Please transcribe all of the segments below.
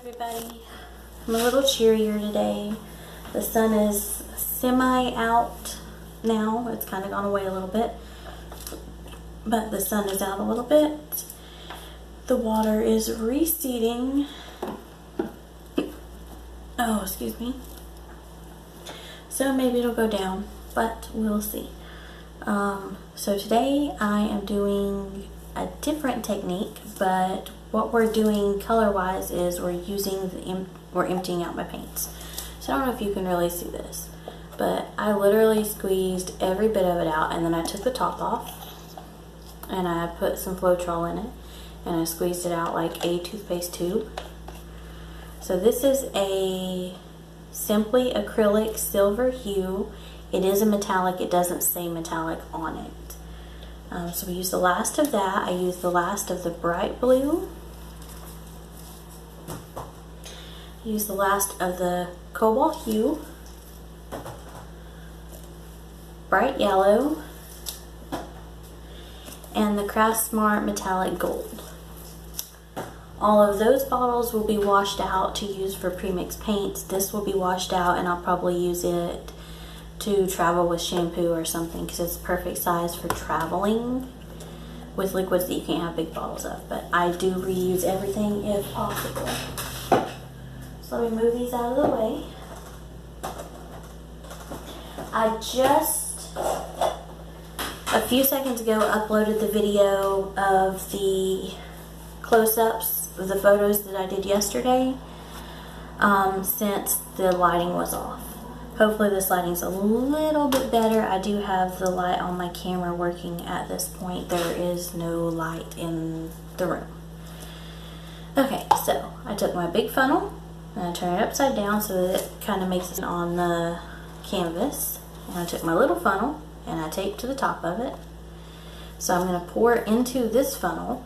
everybody. I'm a little cheerier today. The sun is semi out now. It's kind of gone away a little bit, but the sun is out a little bit. The water is receding. Oh, excuse me. So maybe it'll go down, but we'll see. So today I am doing a different technique, but what we're doing color-wise is we're emptying out my paints. So I don't know if you can really see this, but I literally squeezed every bit of it out, and then I took the top off and I put some Floetrol in it and I squeezed it out like a toothpaste tube. So this is a Simply acrylic silver hue. It is a metallic. It doesn't say metallic on it. So we use the last of that. I use the last of the bright blue. Use the last of the cobalt hue, bright yellow, and the Craft Smart metallic gold. All of those bottles will be washed out to use for premixed paints. This will be washed out and I'll probably use it to travel with shampoo or something because it's perfect size for traveling with liquids that you can't have big bottles of. But I do reuse everything if possible. So let me move these out of the way. I just a few seconds ago uploaded the video of the close-ups, the photos that I did yesterday, since the lighting was off. Hopefully this lighting's a little bit better. I do have the light on my camera working at this point. There is no light in the room. Okay, so I took my big funnel and I turned it upside down so that it kind of makes it on the canvas. And I took my little funnel and I taped to the top of it. So I'm going to pour into this funnel.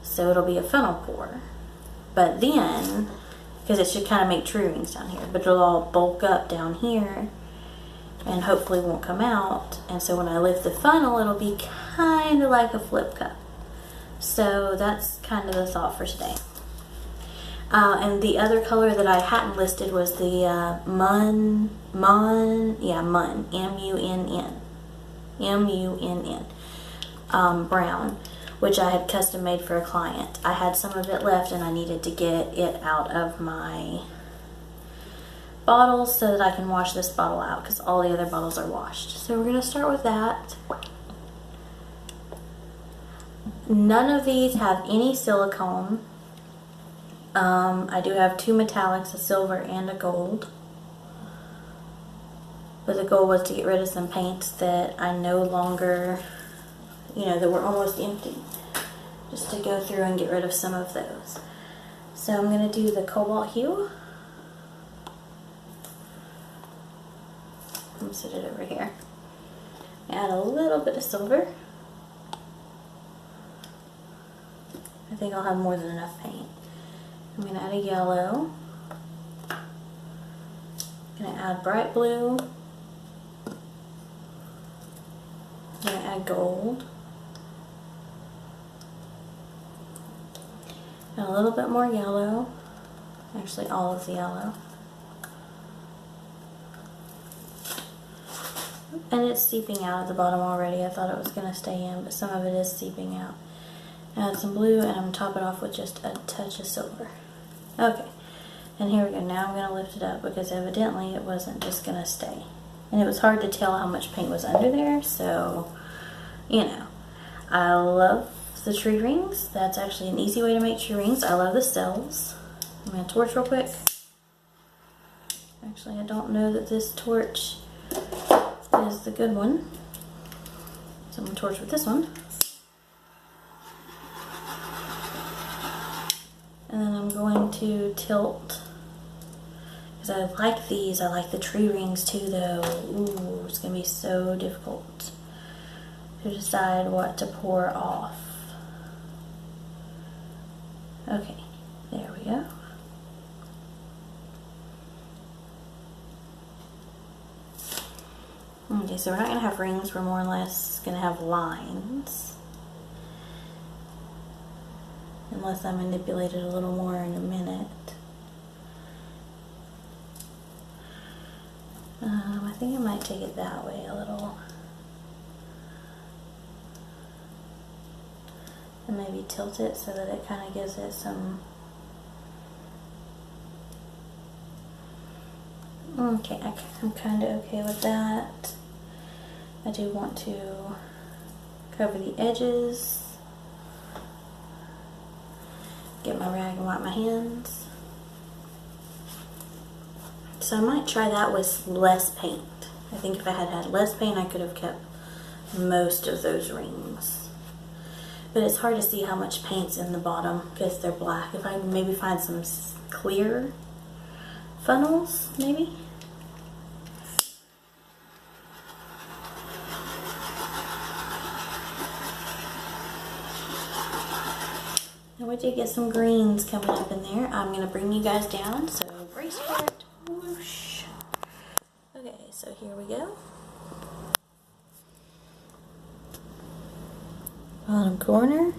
So it'll be a funnel pour. But then, because it should kind of make tree rings down here, but it'll all bulk up down here and hopefully won't come out. And so when I lift the funnel, it'll be kind of like a flip cup. So that's kind of the thought for today. And the other color that I hadn't listed was the Munn, M-U-N-N, brown, which I had custom made for a client. I had some of it left and I needed to get it out of my bottles so that I can wash this bottle out because all the other bottles are washed. So we're going to start with that. None of these have any silicone. I do have two metallics, a silver and a gold. But the goal was to get rid of some paints that I no longer, that were almost empty. Just to go through and get rid of some of those. So I'm going to do the cobalt hue. I'm going to set it over here. Add a little bit of silver. I think I'll have more than enough paint. I'm going to add a yellow. I'm going to add bright blue. I'm going to add gold. And a little bit more yellow. Actually, all of the yellow. And it's seeping out at the bottom already. I thought it was going to stay in, but some of it is seeping out. Add some blue, and I'm going to top it off with just a touch of silver. Okay, and here we go. Now I'm going to lift it up because evidently it wasn't just going to stay. And it was hard to tell how much paint was under there, so, I love the tree rings. That's actually an easy way to make tree rings. I love the cells. I'm going to torch real quick. Actually, I don't know that this torch is the good one. So I'm going to torch with this one. And then I'm going to tilt, because I like these. I like the tree rings too, though. Ooh, it's going to be so difficult to decide what to pour off. Okay, there we go. Okay, so we're not going to have rings. We're more or less going to have lines. And unless I manipulate it a little more in a minute. I think I might take it that way a little. And maybe tilt it so that it kind of gives it some... Okay, I'm kind of okay with that. I do want to cover the edges. Get my rag and wipe my hands. So I might try that with less paint. I think if I had had less paint, I could have kept most of those rings. But it's hard to see how much paint's in the bottom because they're black. If I maybe find some clear funnels, maybe. And we did get some greens coming up in there. I'm going to bring you guys down, so brace for it. Whoosh. Okay, so here we go. Bottom corner.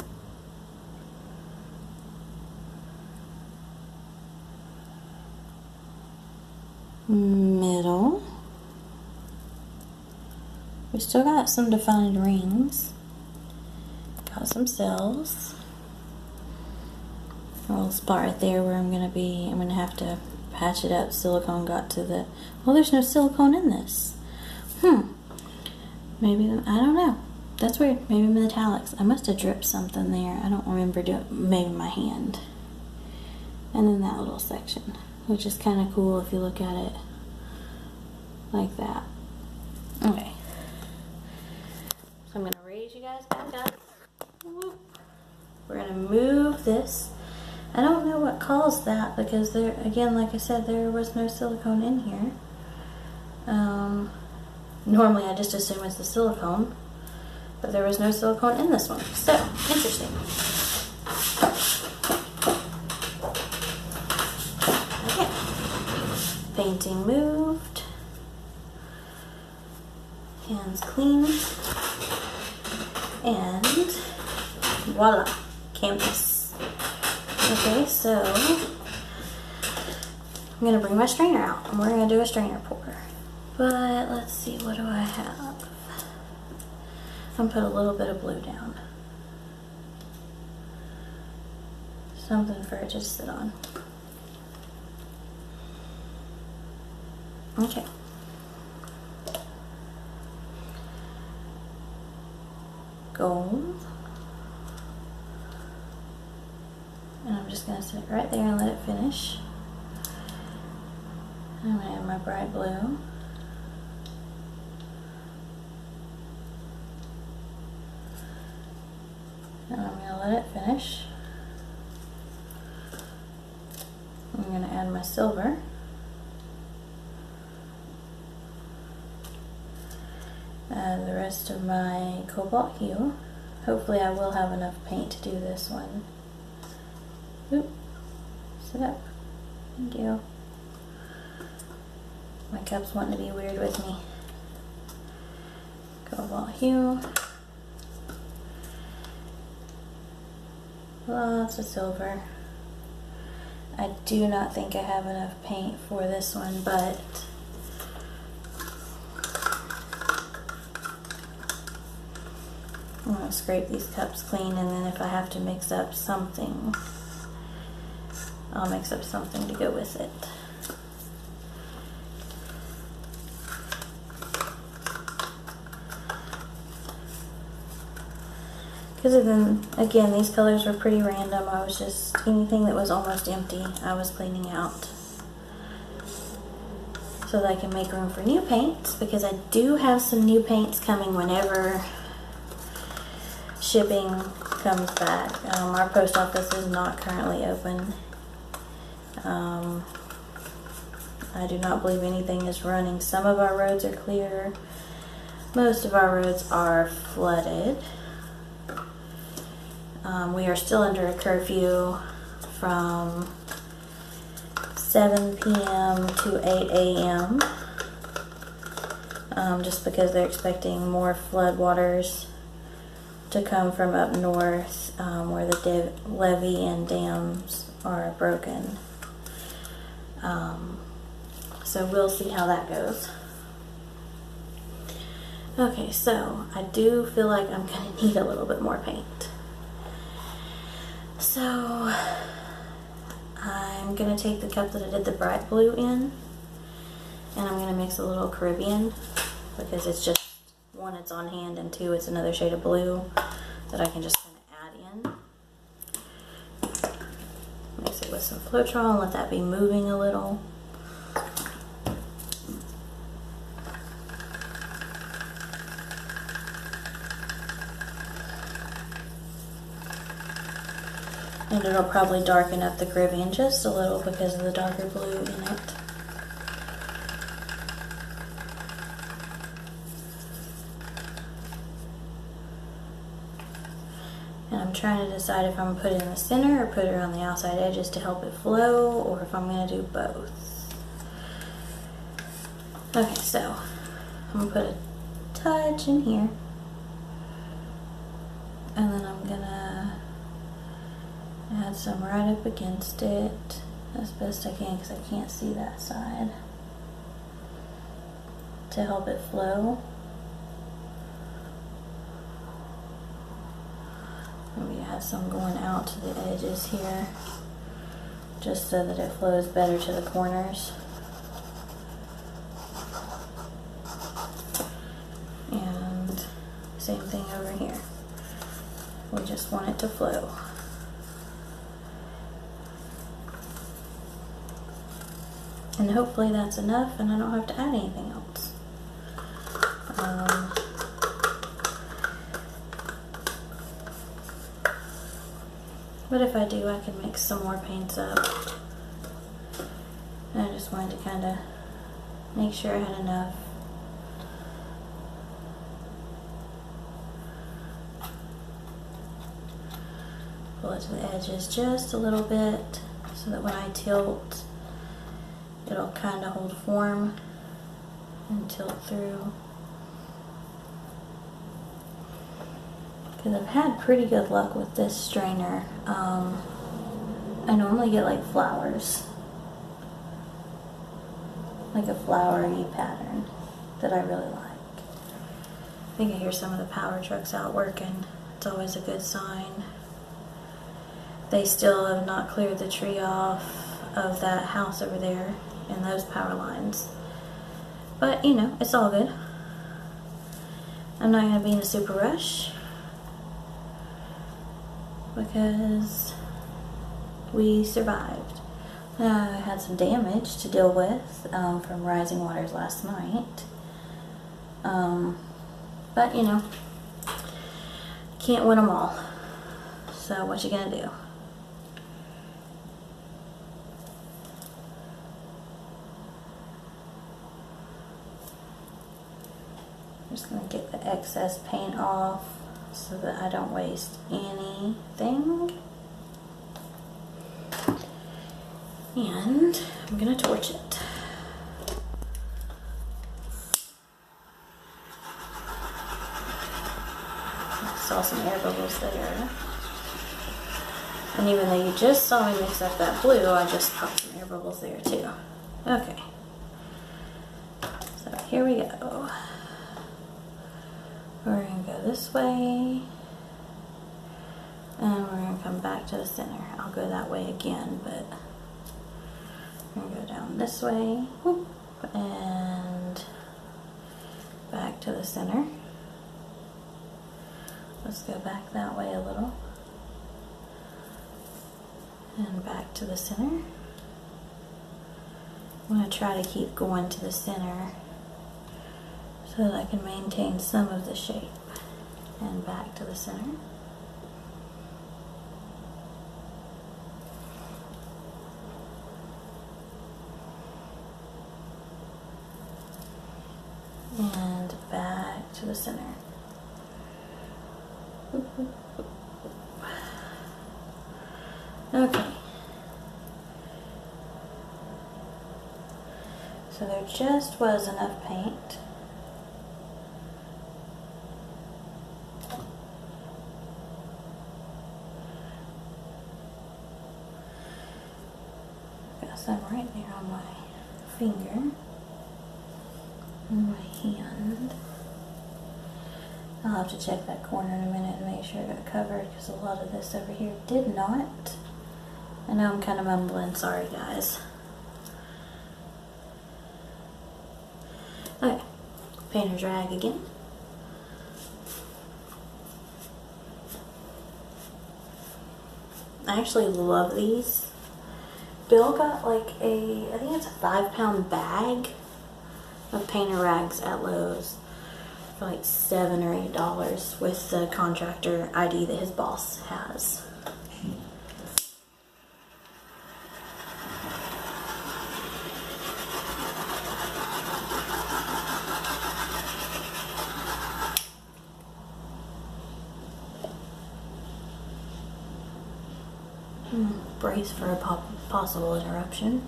Middle. We still got some defined rings. Got some cells. A little spot right there where I'm gonna have to patch it up. Silicone got to the, well, there's no silicone in this. Maybe, I don't know. That's weird. Maybe metallics. I must have dripped something there. I don't remember doing, maybe my hand. And then that little section, which is kind of cool if you look at it like that. Okay. So I'm gonna raise you guys back up. We're gonna move this. I don't know what caused that because there, again, like I said, there was no silicone in here. Normally I just assume it's the silicone, but there was no silicone in this one. So, interesting. Okay. Painting moved. Hands clean. And voila, canvas. Okay, so I'm going to bring my strainer out and we're going to do a strainer pour. But let's see, what do I have? I'm going to put a little bit of blue down. Something for it to sit on. Okay. Gold. And I'm just going to sit right there and let it finish. I'm going to add my bright blue. And I'm going to let it finish. I'm going to add my silver. Add the rest of my cobalt hue. Hopefully I will have enough paint to do this one. Oop, sit up. Thank you. My cup's wanting to be weird with me. Cobalt hue. Lots of silver. I do not think I have enough paint for this one, but I'm going to scrape these cups clean, and then if I have to mix up something, I'll mix up something to go with it. Because then, again, these colors were pretty random. I was just, anything that was almost empty, I was cleaning out. So that I can make room for new paints, because I do have some new paints coming whenever shipping comes back. Our post office is not currently open. I do not believe anything is running. Some of our roads are clear. Most of our roads are flooded. We are still under a curfew from 7 p.m. to 8 a.m. Just because they're expecting more flood waters to come from up north where the levee and dams are broken. So we'll see how that goes. Okay, so I do feel like I'm going to need a little bit more paint. So I'm going to take the cup that I did the bright blue in, and I'm going to mix a little Caribbean, because it's just, one, it's on hand, and two, it's another shade of blue that I can just kind of add in. Mix it with some Floetrol and let that be moving a little. And it'll probably darken up the Caribbean just a little because of the darker blue in it. And I'm trying to decide if I'm going to put it in the center or put it on the outside edges to help it flow, or if I'm going to do both. Okay, so I'm going to put a touch in here. And then I'm going to add some right up against it as best I can, because I can't see that side, to help it flow. Maybe add some going out to the edges here, just so that it flows better to the corners. And same thing over here. We just want it to flow. And hopefully that's enough and I don't have to add anything else. But if I do, I can mix some more paints up. And I just wanted to kind of make sure I had enough. Pull it to the edges just a little bit so that when I tilt, it'll kind of hold form and tilt through. Because I've had pretty good luck with this strainer. I normally get like flowers, like a flowery pattern that I really like. I think I hear some of the power trucks out working. It's always a good sign. They still have not cleared the tree off of that house over there and those power lines. But, you know, it's all good. I'm not going to be in a super rush because we survived. I had some damage to deal with from rising waters last night. But, you know, can't win them all. So what you gonna do? I'm just going to get the excess paint off so that I don't waste anything. And I'm going to torch it. I saw some air bubbles there. And even though you just saw me mix up that blue, I just popped some air bubbles there too. Okay. So here we go. We're going to go this way, and we're going to come back to the center. I'll go that way again, but we're going to go down this way, whoop, and back to the center. Let's go back that way a little, and back to the center. I'm going to try to keep going to the center so that I can maintain some of the shape. And back to the center. And back to the center. Okay. So there just was enough paint some right there on my finger and my hand. I'll have to check that corner in a minute and make sure it got covered because a lot of this over here did not. I know I'm kind of mumbling, sorry guys. Okay, painter's rag again. I actually love these. Bill got like I think it's a 5-pound bag of painter rags at Lowe's for like $7 or $8 with the contractor ID that his boss has. Brace for a possible interruption.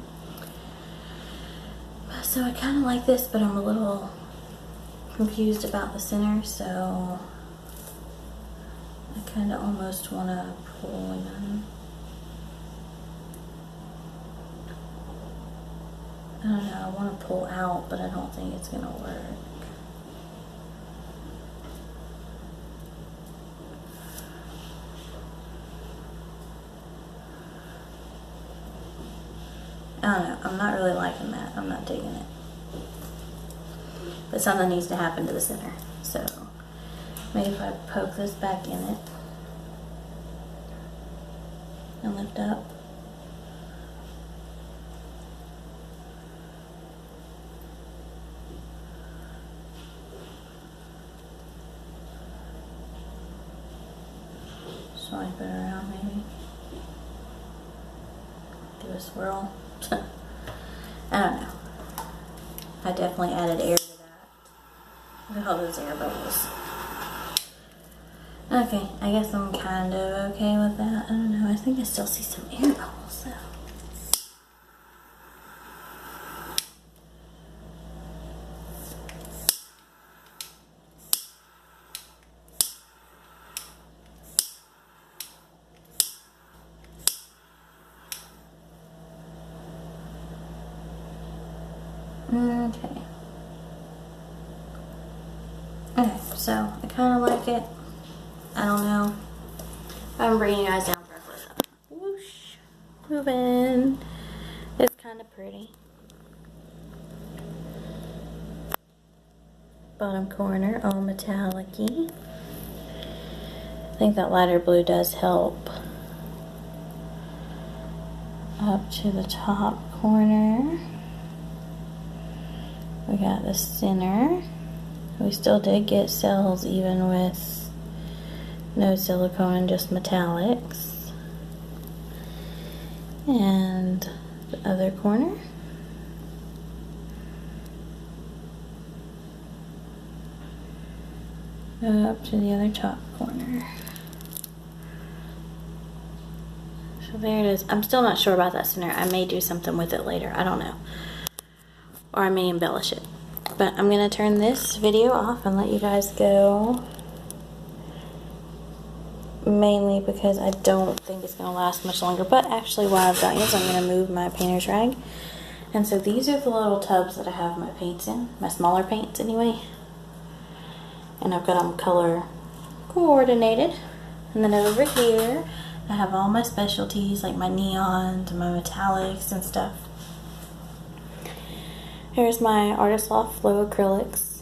So I kind of like this, but I'm a little confused about the center, so I kind of almost want to pull in. I don't know, I want to pull out, but I don't think it's going to work. I don't know, I'm not really liking that. I'm not digging it. But something needs to happen to the center. So maybe if I poke this back in it and lift up. Swipe it around maybe. Do a swirl. I don't know. I definitely added air to that. Look at all those air bubbles. Okay, I guess I'm kind of okay with that. I don't know. I think I still see some air bubbles though. Okay. Okay, so I kind of like it. I don't know. I'm bringing you guys down for a close up. Whoosh. Moving. It's kind of pretty. Bottom corner, all metallic-y. I think that lighter blue does help. Up to the top corner. We got the center. We still did get cells even with no silicone, just metallics. And the other corner. Up to the other top corner. So there it is. I'm still not sure about that center. I may do something with it later. I don't know. Or I may embellish it. But I'm going to turn this video off and let you guys go. Mainly because I don't think it's going to last much longer. But actually while I've got you, I'm going to move my painter's rag. And so these are the little tubs that I have my paints in. My smaller paints anyway. And I've got them color coordinated. And then over here I have all my specialties like my neons and my metallics and stuff. Here's my Artist Loft Flow acrylics.